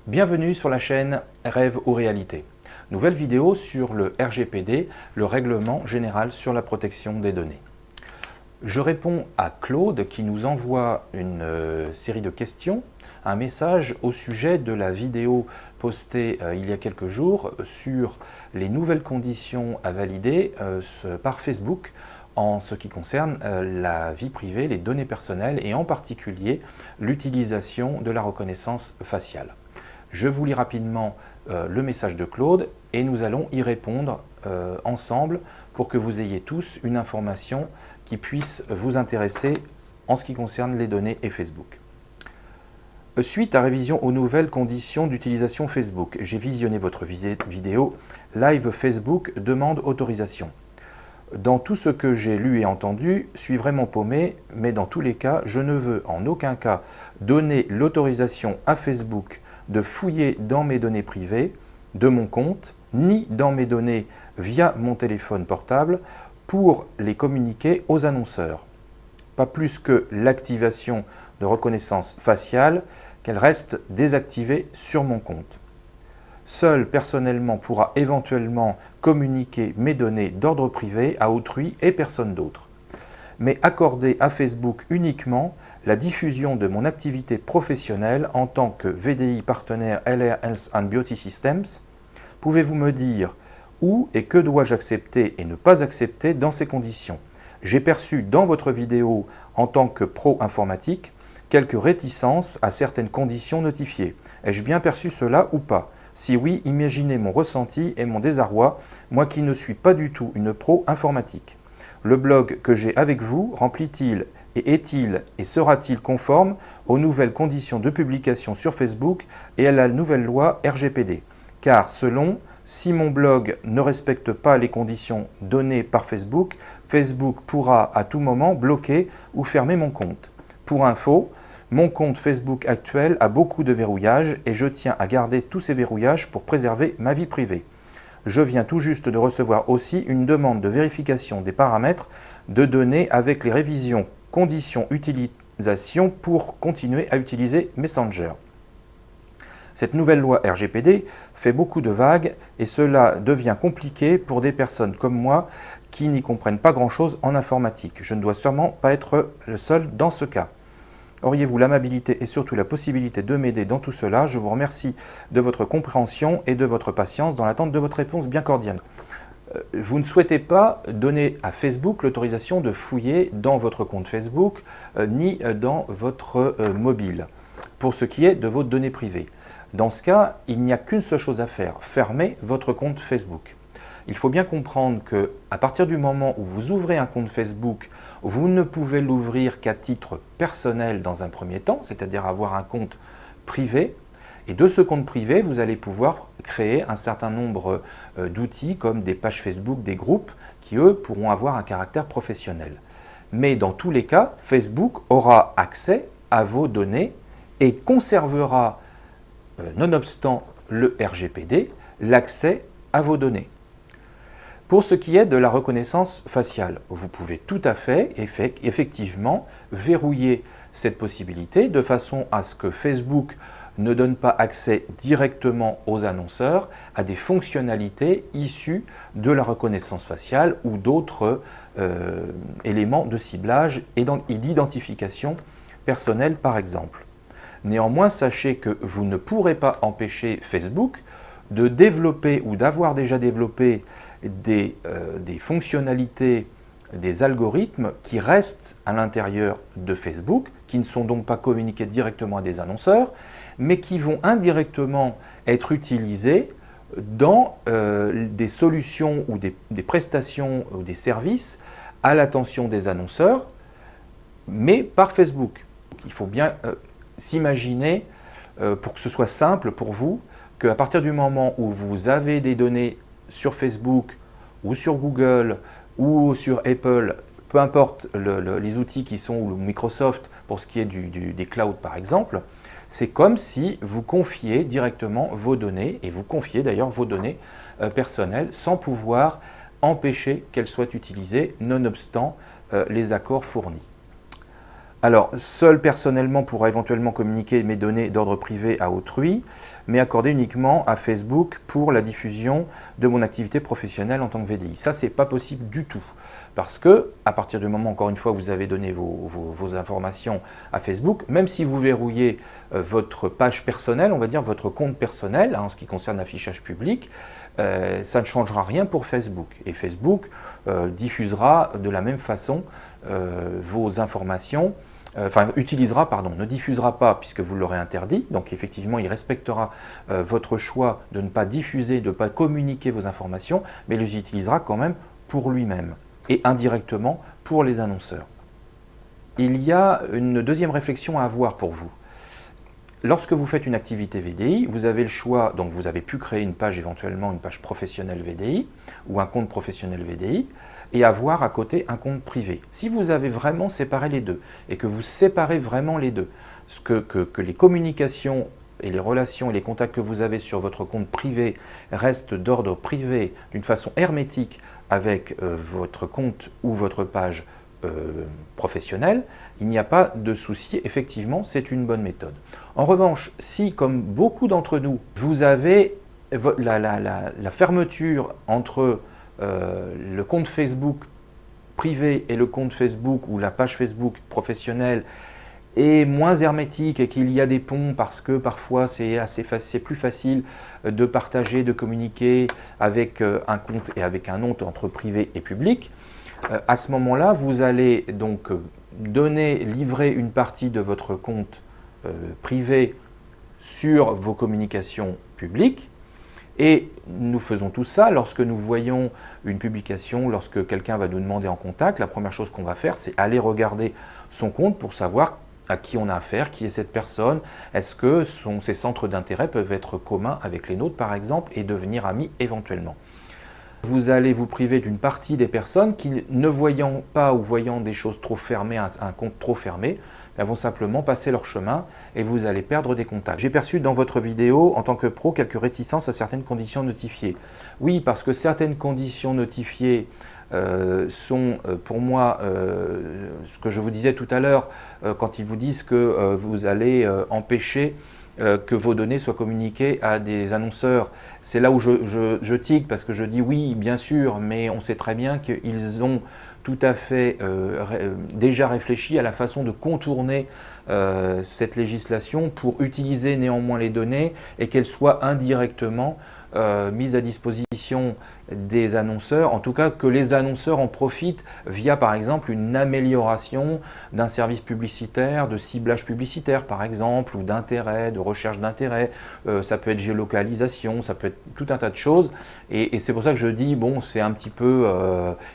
Bienvenue sur la chaîne Rêve ou Réalité. Nouvelle vidéo sur le RGPD, le Règlement général sur la protection des données. Je réponds à Claude qui nous envoie une série de questions, un message au sujet de la vidéo postée il y a quelques jours sur les nouvelles conditions à valider par Facebook en ce qui concerne la vie privée, les données personnelles et en particulier l'utilisation de la reconnaissance faciale. Je vous lis rapidement le message de Claude et nous allons y répondre ensemble pour que vous ayez tous une information qui puisse vous intéresser en ce qui concerne les données et Facebook. Suite à révision aux nouvelles conditions d'utilisation Facebook, j'ai visionné votre vidéo Live Facebook demande autorisation. Dans tout ce que j'ai lu et entendu, suis vraiment paumé, mais dans tous les cas, je ne veux en aucun cas donner l'autorisation à Facebook de fouiller dans mes données privées de mon compte, ni dans mes données via mon téléphone portable pour les communiquer aux annonceurs. Pas plus que l'activation de reconnaissance faciale, qu'elle reste désactivée sur mon compte. Seul personnellement pourra éventuellement communiquer mes données d'ordre privé à autrui et personne d'autre. Mais accorder à Facebook uniquement la diffusion de mon activité professionnelle en tant que VDI partenaire LR Health and Beauty Systems. Pouvez-vous me dire où et que dois-je accepter et ne pas accepter dans ces conditions? J'ai perçu dans votre vidéo en tant que pro informatique quelques réticences à certaines conditions notifiées. Ai-je bien perçu cela ou pas? Si oui, imaginez mon ressenti et mon désarroi, moi qui ne suis pas du tout une pro informatique. Le blog que j'ai avec vous remplit-il et est-il et sera-t-il conforme aux nouvelles conditions de publication sur Facebook et à la nouvelle loi RGPD? Car selon, si mon blog ne respecte pas les conditions données par Facebook, Facebook pourra à tout moment bloquer ou fermer mon compte. Pour info, mon compte Facebook actuel a beaucoup de verrouillages et je tiens à garder tous ces verrouillages pour préserver ma vie privée. Je viens tout juste de recevoir aussi une demande de vérification des paramètres de données avec les révisions conditions utilisation pour continuer à utiliser Messenger. Cette nouvelle loi RGPD fait beaucoup de vagues et cela devient compliqué pour des personnes comme moi qui n'y comprennent pas grand-chose en informatique. Je ne dois sûrement pas être le seul dans ce cas. Auriez-vous l'amabilité et surtout la possibilité de m'aider dans tout cela? Je vous remercie de votre compréhension et de votre patience dans l'attente de votre réponse bien cordiale. Vous ne souhaitez pas donner à Facebook l'autorisation de fouiller dans votre compte Facebook ni dans votre mobile pour ce qui est de vos données privées. Dans ce cas, il n'y a qu'une seule chose à faire, fermer votre compte Facebook. Il faut bien comprendre qu'à partir du moment où vous ouvrez un compte Facebook, vous ne pouvez l'ouvrir qu'à titre personnel dans un premier temps, c'est-à-dire avoir un compte privé. Et de ce compte privé, vous allez pouvoir créer un certain nombre d'outils comme des pages Facebook, des groupes qui, eux, pourront avoir un caractère professionnel. Mais dans tous les cas, Facebook aura accès à vos données et conservera, nonobstant le RGPD, l'accès à vos données. Pour ce qui est de la reconnaissance faciale, vous pouvez tout à fait, effectivement, verrouiller cette possibilité de façon à ce que Facebook ne donne pas accès directement aux annonceurs à des fonctionnalités issues de la reconnaissance faciale ou d'autres éléments de ciblage et d'identification personnelle par exemple. Néanmoins, sachez que vous ne pourrez pas empêcher Facebook de développer ou d'avoir déjà développé des fonctionnalités, des algorithmes qui restent à l'intérieur de Facebook, qui ne sont donc pas communiqués directement à des annonceurs, mais qui vont indirectement être utilisés dans des solutions ou des prestations ou des services à l'attention des annonceurs, mais par Facebook. Il faut bien s'imaginer, pour que ce soit simple pour vous, qu'à partir du moment où vous avez des données sur Facebook ou sur Google ou sur Apple, peu importe les outils qui sont, ou Microsoft pour ce qui est des clouds par exemple, c'est comme si vous confiez directement vos données, et vous confiez d'ailleurs vos données personnelles sans pouvoir empêcher qu'elles soient utilisées nonobstant les accords fournis. Alors, seul personnellement pourra éventuellement communiquer mes données d'ordre privé à autrui, mais accordé uniquement à Facebook pour la diffusion de mon activité professionnelle en tant que VDI. Ça, c'est pas possible du tout. Parce que, à partir du moment, encore une fois, où vous avez donné vos informations à Facebook, même si vous verrouillez votre page personnelle, on va dire votre compte personnel, en ce qui concerne l'affichage public, ça ne changera rien pour Facebook. Et Facebook diffusera de la même façon vos informations, utilisera, pardon, ne diffusera pas puisque vous l'aurez interdit, donc effectivement il respectera votre choix de ne pas diffuser, de ne pas communiquer vos informations, mais les utilisera quand même pour lui-même et indirectement pour les annonceurs. Il y a une deuxième réflexion à avoir pour vous. Lorsque vous faites une activité VDI, vous avez le choix, donc vous avez pu créer une page éventuellement, une page professionnelle VDI ou un compte professionnel VDI et avoir à côté un compte privé. Si vous avez vraiment séparé les deux et que vous séparez vraiment les deux, que les communications et les relations et les contacts que vous avez sur votre compte privé restent d'ordre privé d'une façon hermétique avec votre compte ou votre page professionnelle, il n'y a pas de souci, effectivement, c'est une bonne méthode. En revanche, si, comme beaucoup d'entre nous, vous avez la fermeture entre le compte Facebook privé et le compte Facebook ou la page Facebook professionnelle est moins hermétique et qu'il y a des ponts parce que parfois c'est plus facile de partager, de communiquer avec un compte et avec un autre entre privé et public, à ce moment-là, vous allez donc livrer une partie de votre compte privé sur vos communications publiques. Et nous faisons tout ça lorsque nous voyons une publication, lorsque quelqu'un va nous demander en contact, la première chose qu'on va faire, c'est aller regarder son compte pour savoir à qui on a affaire, qui est cette personne, est-ce que ses centres d'intérêt peuvent être communs avec les nôtres par exemple et devenir amis éventuellement. Vous allez vous priver d'une partie des personnes qui, ne voyant pas ou voyant des choses trop fermées, un compte trop fermé, vont simplement passer leur chemin et vous allez perdre des contacts. J'ai perçu dans votre vidéo, en tant que pro, quelques réticences à certaines conditions notifiées. Oui, parce que certaines conditions notifiées sont pour moi ce que je vous disais tout à l'heure quand ils vous disent que vous allez empêcher que vos données soient communiquées à des annonceurs. C'est là où je tique parce que je dis oui, bien sûr, mais on sait très bien qu'ils ont tout à fait déjà réfléchi à la façon de contourner cette législation pour utiliser néanmoins les données et qu'elles soient indirectement mises à disposition des annonceurs, en tout cas que les annonceurs en profitent via par exemple une amélioration d'un service publicitaire, de ciblage publicitaire par exemple, ou d'intérêt, de recherche d'intérêt, ça peut être géolocalisation, ça peut être tout un tas de choses, et c'est pour ça que je dis, bon, c'est un petit peu,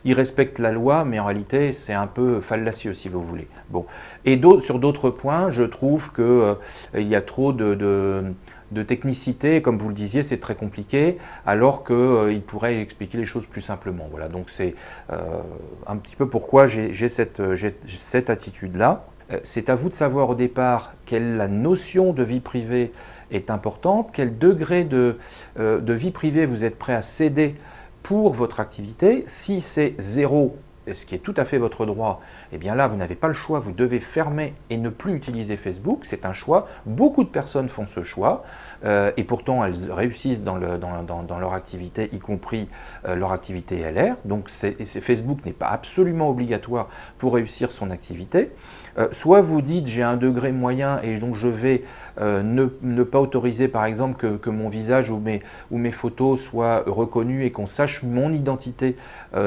ils respectent la loi, mais en réalité c'est un peu fallacieux si vous voulez. Bon. Et sur d'autres points, je trouve qu'il y a trop de technicité, comme vous le disiez, c'est très compliqué, alors qu'il pourrait expliquer les choses plus simplement. Voilà, donc c'est un petit peu pourquoi j'ai cette attitude-là. C'est à vous de savoir au départ quelle la notion de vie privée est importante, quel degré de vie privée vous êtes prêt à céder pour votre activité. Si c'est 0, ce qui est tout à fait votre droit, eh bien là, vous n'avez pas le choix, vous devez fermer et ne plus utiliser Facebook, c'est un choix. Beaucoup de personnes font ce choix et pourtant elles réussissent dans leur activité, y compris leur activité LR. Donc Facebook n'est pas absolument obligatoire pour réussir son activité. Soit vous dites j'ai un degré moyen et donc je vais ne pas autoriser par exemple que mon visage ou mes photos soient reconnues et qu'on sache mon identité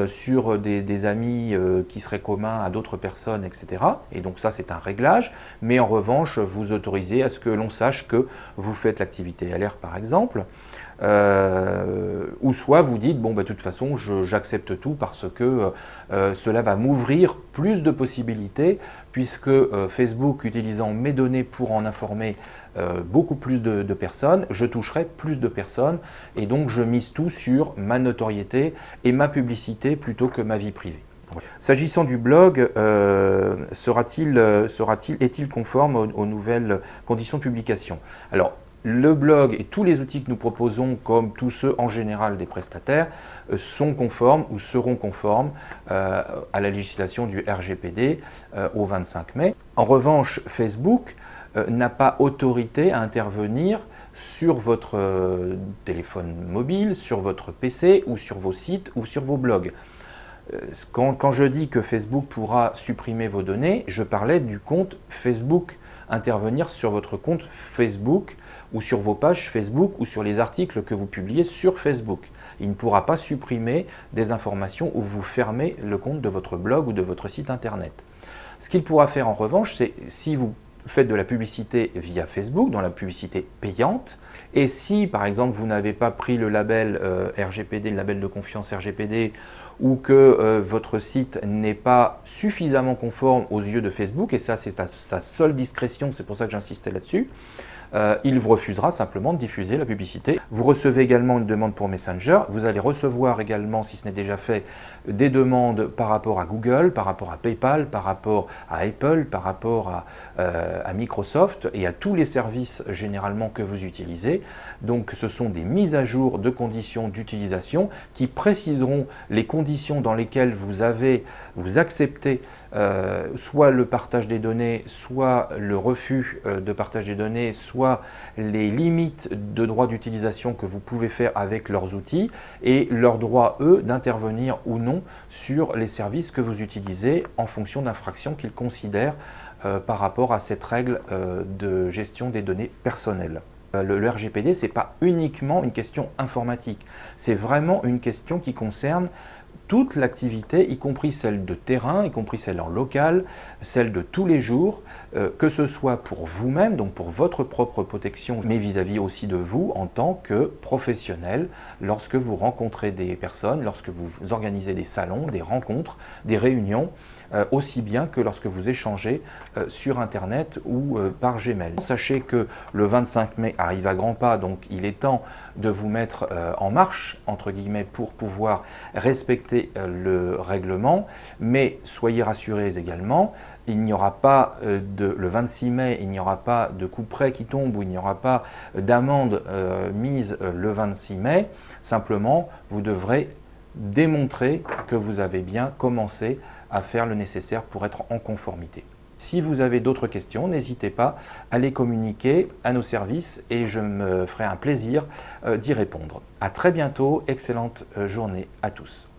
sur des amis qui seraient communs à d'autres personnes, etc. Et donc ça c'est un réglage, mais en revanche vous autorisez à ce que l'on sache que vous faites l'activité LR par exemple, ou soit vous dites bon bah, de toute façon j'accepte tout parce que cela va m'ouvrir plus de possibilités puisque Facebook utilisant mes données pour en informer beaucoup plus de personnes, je toucherai plus de personnes et donc je mise tout sur ma notoriété et ma publicité plutôt que ma vie privée. S'agissant du blog, est-il conforme aux nouvelles conditions de publication? Alors, le blog et tous les outils que nous proposons, comme tous ceux en général des prestataires, sont conformes ou seront conformes à la législation du RGPD au 25 mai. En revanche, Facebook n'a pas autorité à intervenir sur votre téléphone mobile, sur votre PC ou sur vos sites ou sur vos blogs. Quand je dis que Facebook pourra supprimer vos données, je parlais du compte Facebook, intervenir sur votre compte Facebook ou sur vos pages Facebook ou sur les articles que vous publiez sur Facebook. Il ne pourra pas supprimer des informations ou vous fermer le compte de votre blog ou de votre site internet. Ce qu'il pourra faire en revanche, c'est si vous faites de la publicité via Facebook, dans la publicité payante, et si par exemple vous n'avez pas pris le label RGPD, le label de confiance RGPD, ou que votre site n'est pas suffisamment conforme aux yeux de Facebook, et ça c'est à sa seule discrétion, c'est pour ça que j'insistais là-dessus, il vous refusera simplement de diffuser la publicité. Vous recevez également une demande pour Messenger. Vous allez recevoir également, si ce n'est déjà fait, des demandes par rapport à Google, par rapport à PayPal, par rapport à Apple, par rapport à Microsoft et à tous les services généralement que vous utilisez. Donc ce sont des mises à jour de conditions d'utilisation qui préciseront les conditions dans lesquelles vous acceptez soit le partage des données, soit le refus de partage des données, soit les limites de droit d'utilisation que vous pouvez faire avec leurs outils et leur droit, eux, d'intervenir ou non sur les services que vous utilisez en fonction d'infractions qu'ils considèrent par rapport à cette règle de gestion des données personnelles. Le RGPD, ce n'est pas uniquement une question informatique, c'est vraiment une question qui concerne toute l'activité, y compris celle de terrain, y compris celle en local, celle de tous les jours, que ce soit pour vous-même, donc pour votre propre protection, mais vis-à-vis aussi de vous en tant que professionnel, lorsque vous rencontrez des personnes, lorsque vous organisez des salons, des rencontres, des réunions, aussi bien que lorsque vous échangez sur Internet ou par Gmail. Sachez que le 25 mai arrive à grands pas, donc il est temps de vous mettre en marche, entre guillemets, pour pouvoir respecter le règlement, mais soyez rassurés également, il n'y aura pas le 26 mai, il n'y aura pas de coup près qui tombe ou il n'y aura pas d'amende mise le 26 mai, simplement vous devrez démontrer que vous avez bien commencé à faire le nécessaire pour être en conformité. Si vous avez d'autres questions, n'hésitez pas à les communiquer à nos services et je me ferai un plaisir d'y répondre. À très bientôt, excellente journée à tous.